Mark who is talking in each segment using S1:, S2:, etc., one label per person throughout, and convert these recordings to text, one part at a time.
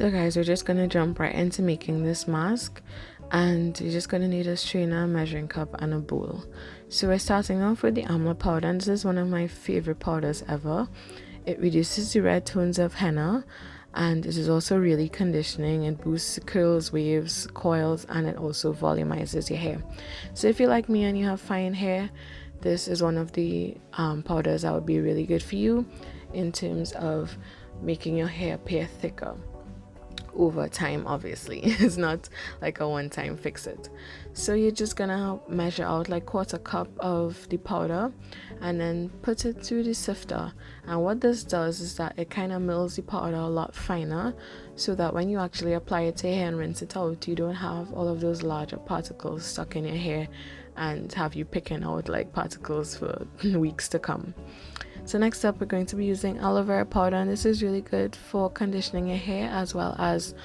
S1: So guys, we're just going to jump right into making this mask, and you're just going to need a strainer, a measuring cup, and a bowl. So we're starting off with the Amla powder, and this is one of my favorite powders ever. It reduces the red tones of henna, and it is also really conditioning. It boosts curls, waves, coils, and it also volumizes your hair. So if you're like me and you have fine hair, this is one of the powders that would be really good for you in terms of making your hair appear thicker over time. Obviously it's not like a one-time fix it. So you're just gonna measure out like 1/4 cup of the powder and then put it through the sifter, and what this does is that it kind of mills the powder a lot finer, so that when you actually apply it to your hair and rinse it out, you don't have all of those larger particles stuck in your hair and have you picking out like particles for weeks to come. So next up, we're going to be using aloe vera powder, and this is really good for conditioning your hair as well as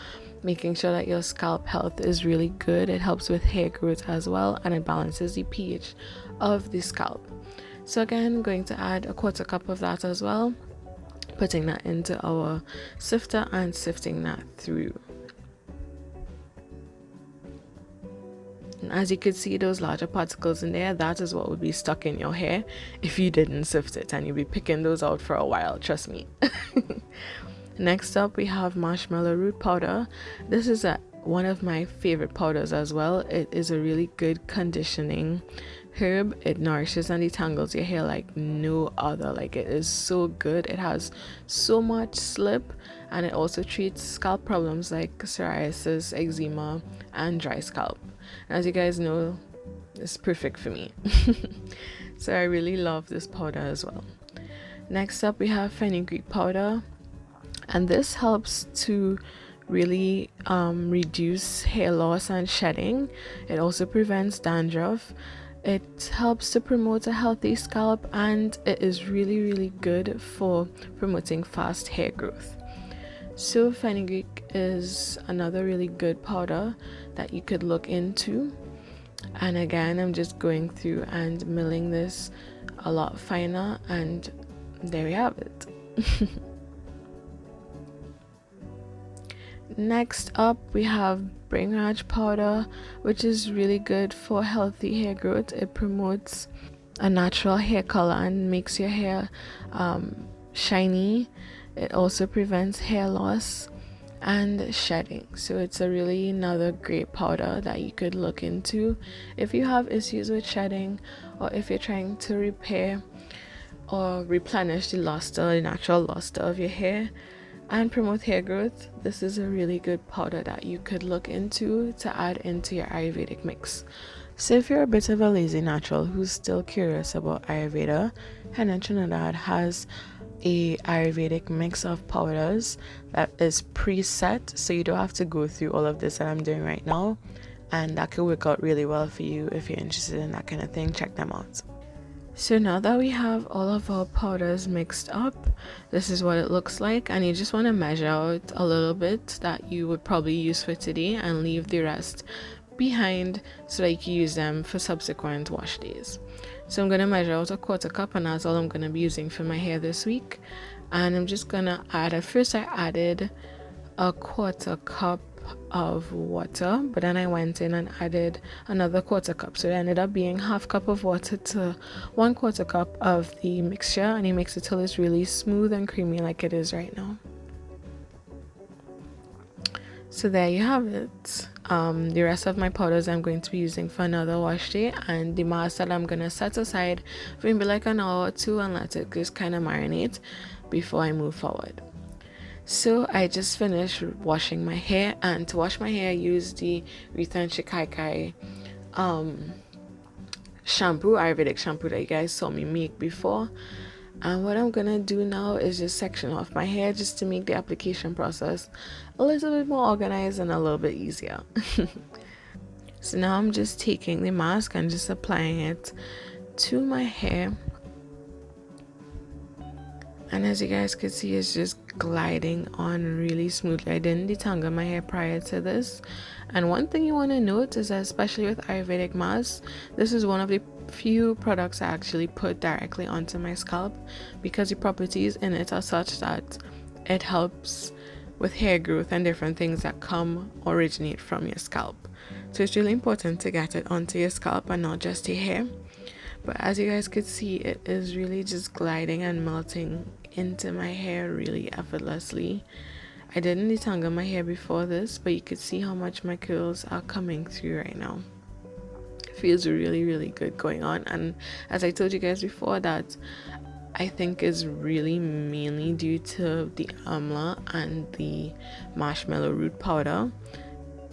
S1: making sure that your scalp health is really good. It helps with hair growth as well, and it balances the pH of the scalp. So again, I'm going to add a 1/4 cup of that as well, putting that into our sifter and sifting that through. And as you can see, those larger particles in there, that is what would be stuck in your hair if you didn't sift it, and you'll be picking those out for a while, trust me. Next up, we have marshmallow root powder. This is one of my favorite powders as well. It is a really good conditioning herb. It nourishes and detangles your hair like no other. Like, it is so good. It has so much slip, and it also treats scalp problems like psoriasis, eczema, and dry scalp. As you guys know, it's perfect for me. So I really love this powder as well. Next up, we have fenugreek powder, and this helps to really reduce hair loss and shedding. It also prevents dandruff. It helps to promote a healthy scalp, and it is really good for promoting fast hair growth. So fenugreek is another really good powder that you could look into. And again, I'm just going through and milling this a lot finer, and there we have it. Next up, we have Bhrinraj powder, which is really good for healthy hair growth. It promotes a natural hair color and makes your hair shiny. It also prevents hair loss and shedding. So it's another great powder that you could look into if you have issues with shedding, or if you're trying to repair or replenish the natural luster of your hair and promote hair growth. This is a really good powder that you could look into to add into your Ayurvedic mix. So if you're a bit of a lazy natural who's still curious about Ayurveda, Henna Trinidad has a Ayurvedic mix of powders that is preset, so you don't have to go through all of this that I'm doing right now, and that could work out really well for you if you're interested in that kind of thing. Check them out. So now that we have all of our powders mixed up, this is what it looks like, and you just want to measure out a little bit that you would probably use for today and leave the rest behind so that you can use them for subsequent wash days. So I'm going to measure out a 1/4 cup, and that's all I'm going to be using for my hair this week. And I'm just going to add, at first I added a 1/4 cup of water, but then I went in and added another 1/4 cup, so it ended up being 1/2 cup of water to 1/4 cup of the mixture, and you mix it till it's really smooth and creamy like it is right now. So there you have it. The rest of my powders I'm going to be using for another wash day, and the mask that I'm going to set aside for maybe like an hour or two and let it just kind of marinate before I move forward. So I just finished washing my hair, and to wash my hair I used the Rita Shikai shampoo, Ayurvedic shampoo that you guys saw me make before. And what I'm gonna do now is just section off my hair just to make the application process a little bit more organized and a little bit easier. So now I'm just taking the mask and just applying it to my hair, and as you guys can see, it's just gliding on really smoothly. I didn't detangle my hair prior to this, and one thing you want to note is that especially with Ayurvedic masks, this is one of the few products I actually put directly onto my scalp, because the properties in it are such that it helps with hair growth and different things that originate from your scalp. So it's really important to get it onto your scalp and not just your hair. But as you guys could see, it is really just gliding and melting into my hair really effortlessly. I didn't detangle my hair before this, but you could see how much my curls are coming through right now. It feels really, really good going on. And as I told you guys before, that I think is really mainly due to the Amla and the Marshmallow Root powder.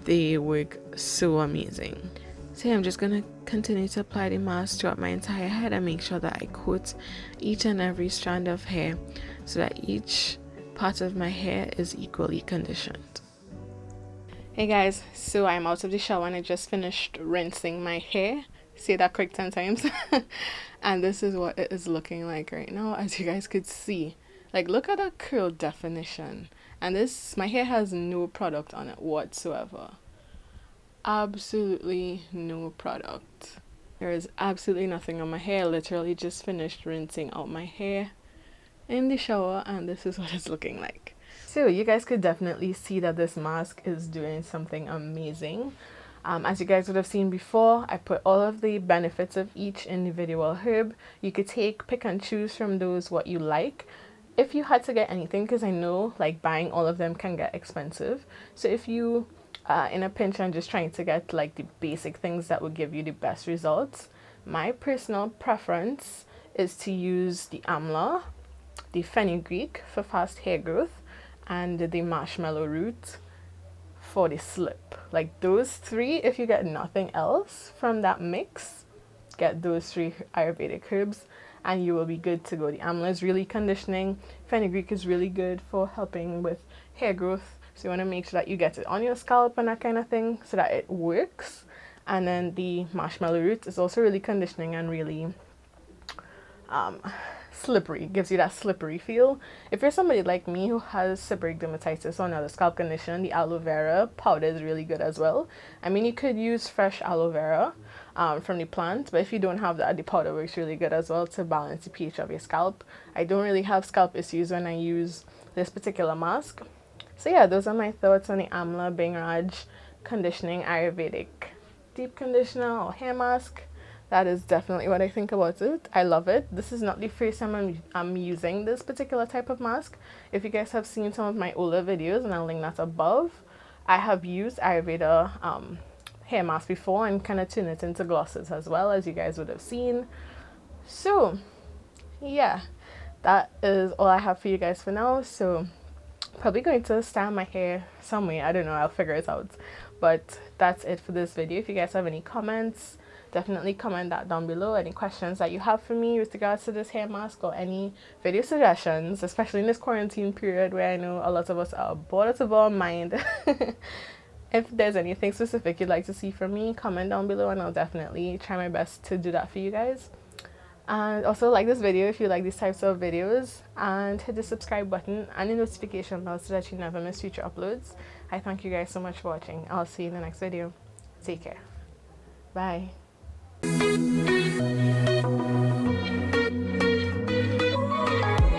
S1: They work so amazing. So yeah, I'm just going to continue to apply the mask throughout my entire head and make sure that I coat each and every strand of hair so that each part of my hair is equally conditioned. Hey guys, so I'm out of the shower and I just finished rinsing my hair. Say that quick 10 times. And this is what it is looking like right now, as you guys could see. Like, look at that curl definition. And my hair has no product on it whatsoever. Absolutely no product. There is absolutely nothing on my hair. Literally just finished rinsing out my hair in the shower, and this is what it's looking like. So you guys could definitely see that this mask is doing something amazing. As you guys would have seen before, I put all of the benefits of each individual herb. You could pick and choose from those what you like. If you had to get anything, because I know like buying all of them can get expensive. So if you in a pinch and just trying to get like the basic things that will give you the best results, my personal preference is to use the Amla, the Fenugreek for fast hair growth, and the Marshmallow Root for the slip. Like those three, if you get nothing else from that mix, get those 3 Ayurvedic herbs and you will be good to go. The Amla is really conditioning. Fenugreek is really good for helping with hair growth. So you want to make sure that you get it on your scalp and that kind of thing so that it works. And then the Marshmallow Root is also really conditioning and really slippery. It gives you that slippery feel. If you're somebody like me who has seborrheic dermatitis or another scalp condition, the Aloe Vera powder is really good as well. I mean, you could use fresh aloe vera from the plant, but if you don't have that, the powder works really good as well to balance the pH of your scalp. I don't really have scalp issues when I use this particular mask. So yeah, those are my thoughts on the Amla Bhrinraj conditioning Ayurvedic deep conditioner or hair mask. That is definitely what I think about it. I love it. This is not the first time I'm using this particular type of mask. If you guys have seen some of my older videos, and I'll link that above, I have used Ayurveda hair mask before and kind of turn it into glosses as well, as you guys would have seen. So yeah, that is all I have for you guys for now. So probably going to style my hair some way. I don't know, I'll figure it out. But that's it for this video. If you guys have any comments, definitely comment that down below. Any questions that you have for me with regards to this hair mask, or any video suggestions, especially in this quarantine period where I know a lot of us are bored out of our mind. If there's anything specific you'd like to see from me, comment down below and I'll definitely try my best to do that for you guys. And also like this video if you like these types of videos, and hit the subscribe button and the notification bell so that you never miss future uploads. I thank you guys so much for watching. I'll see you in the next video. Take care. Bye.